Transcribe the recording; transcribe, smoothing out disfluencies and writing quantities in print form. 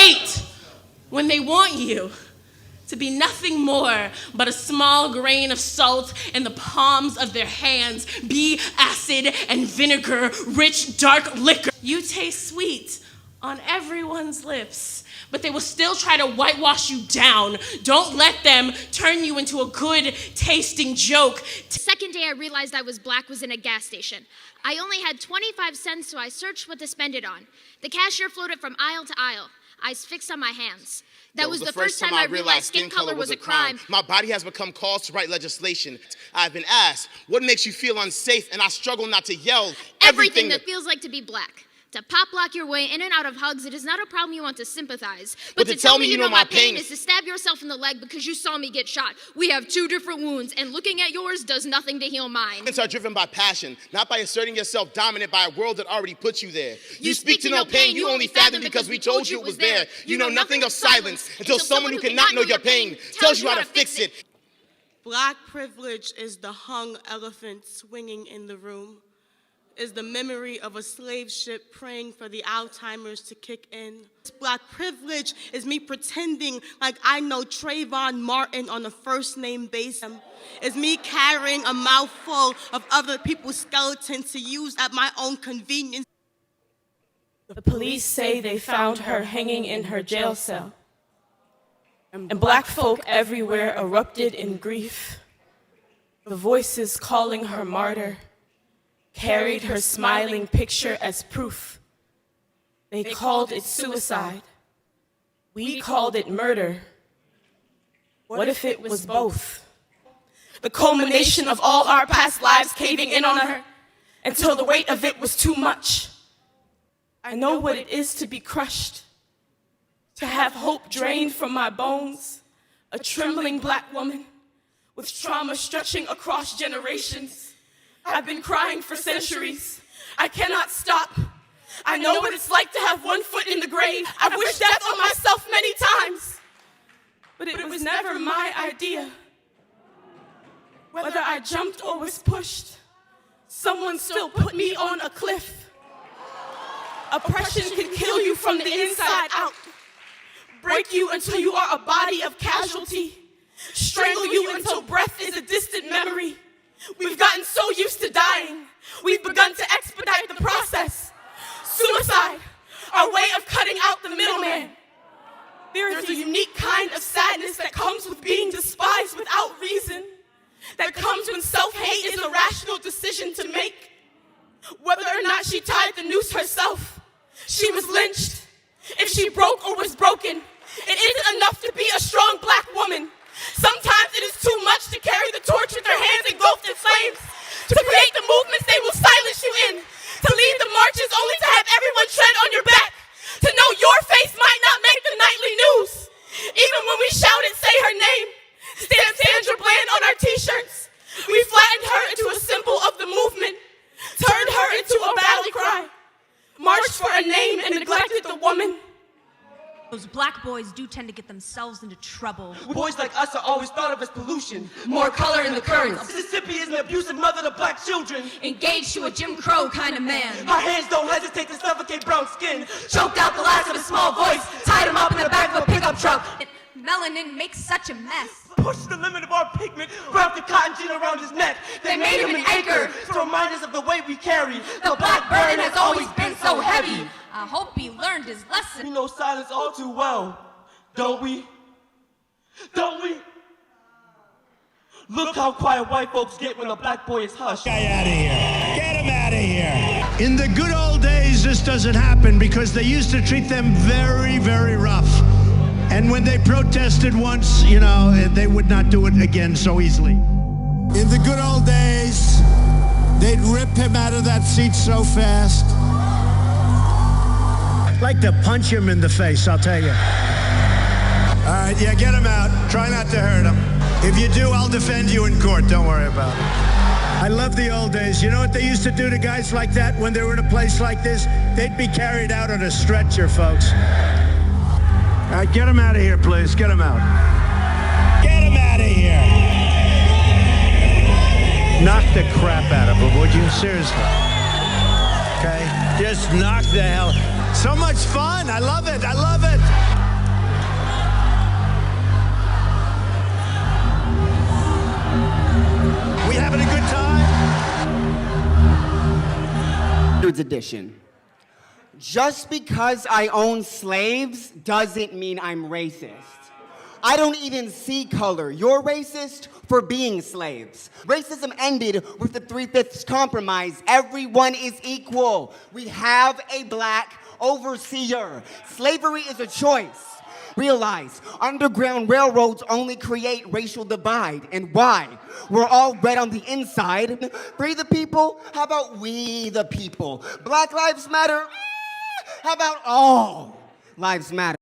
wait when they want you to be nothing more but a small grain of salt in the palms of their hands. Be acid and vinegar, rich, dark liquor. You taste sweet on everyone's lips, but they will still try to whitewash you down. Don't let them turn you into a good tasting joke. The second day I realized I was black was in a gas station. I only had 25 cents, so I searched what to spend it on. The cashier floated from aisle to aisle, eyes fixed on my hands. That was the first time I realized skin color was a crime. My body has become calls to write legislation. I've been asked, what makes you feel unsafe? And I struggle not to yell. Everything that feels like to be black. To pop lock your way in and out of hugs, it is not a problem you want to sympathize. But to tell me you know my pain is to stab yourself in the leg because you saw me get shot. We have two different wounds, and looking at yours does nothing to heal mine. Are driven by passion, not by asserting yourself dominant by a world that already put you there. You speak to no pain, you only fathom because we told you it was there. You know nothing of silence until someone who cannot know your pain tells you how to fix it. Black privilege is the hung elephant swinging in the room, is the memory of a slave ship praying for the Alzheimer's to kick in. Black privilege is me pretending like I know Trayvon Martin on a first name basis. It's me carrying a mouthful of other people's skeletons to use at my own convenience. The police say they found her hanging in her jail cell, and black folk everywhere erupted in grief. The voices calling her martyr carried her smiling picture as proof. They called it suicide. We called it murder. What if it was both? The culmination of all our past lives caving in on her until the weight of it was too much. I know what it is to be crushed, to have hope drained from my bones, a trembling black woman with trauma stretching across generations. I've been crying for centuries. I cannot stop. I know what it's like to have one foot in the grave. I've wished death on myself many times, but it was never my idea. Whether I jumped or was pushed, someone still put me on a cliff. Oppression can kill you from the inside out, break you until you are a body of casualty, strangle you until breath is a distant memory. We've gotten so used to dying, we've begun to expedite the process. Suicide, our way of cutting out the middleman. There is a unique kind of sadness that comes with being despised without reason, that comes when self-hate is a rational decision to make. Whether or not she tied the noose herself, she was lynched. If she broke or was broken, it isn't enough to be a strong black woman. Sometimes it is too much to carry the torch with their hands engulfed in flames, to create the movements they will silence you in, to lead the marches only to have everyone tread on your back, to know your face might not make the nightly news. Even when we shouted, say her name, stamped Sandra Bland on our t-shirts, we flattened her into a symbol of the movement, turned her into a battle cry, marched for a name and neglected the woman. Those black boys do tend to get themselves into trouble. Boys like us are always thought of as pollution. More color in the currents. Mississippi is an abusive mother to black children. Engaged to a Jim Crow kind of man. Our hands don't hesitate to suffocate brown skin. Choked out the last of a small voice. Tied him up in the back of a pickup truck. Melanin makes such a mess. Push the limit of our pigment. Wrapped the cotton gin around his neck. They made him an anchor to remind us of the weight we carry. The black burden has always been so heavy. I hope he learned his lesson. We know silence all too well, don't we? Don't we? Look how quiet white folks get when a black boy is hushed. Get him out of here. Get him out of here. In the good old days, this doesn't happen because they used to treat them very, very rough. And when they protested once, you know, they would not do it again so easily. In the good old days, they'd rip him out of that seat so fast. I'd like to punch him in the face, I'll tell you. All right, yeah, get him out. Try not to hurt him. If you do, I'll defend you in court. Don't worry about it. I love the old days. You know what they used to do to guys like that when they were in a place like this? They'd be carried out on a stretcher, folks. All right, get him out of here, please. Get him out. Get him out of here. Knock the crap out of him, would you? Seriously. Okay? Just knock the hell. So much fun. I love it. I love it. 1800s edition. Just because I own slaves doesn't mean I'm racist. I don't even see color. You're racist for being slaves. Racism ended with the 3/5 compromise. Everyone is equal. We have a black overseer. Slavery is a choice. Realize, Underground Railroads only create racial divide. And why? We're all red on the inside. Free the people? How about we the people? Black Lives Matter? How about all lives matter?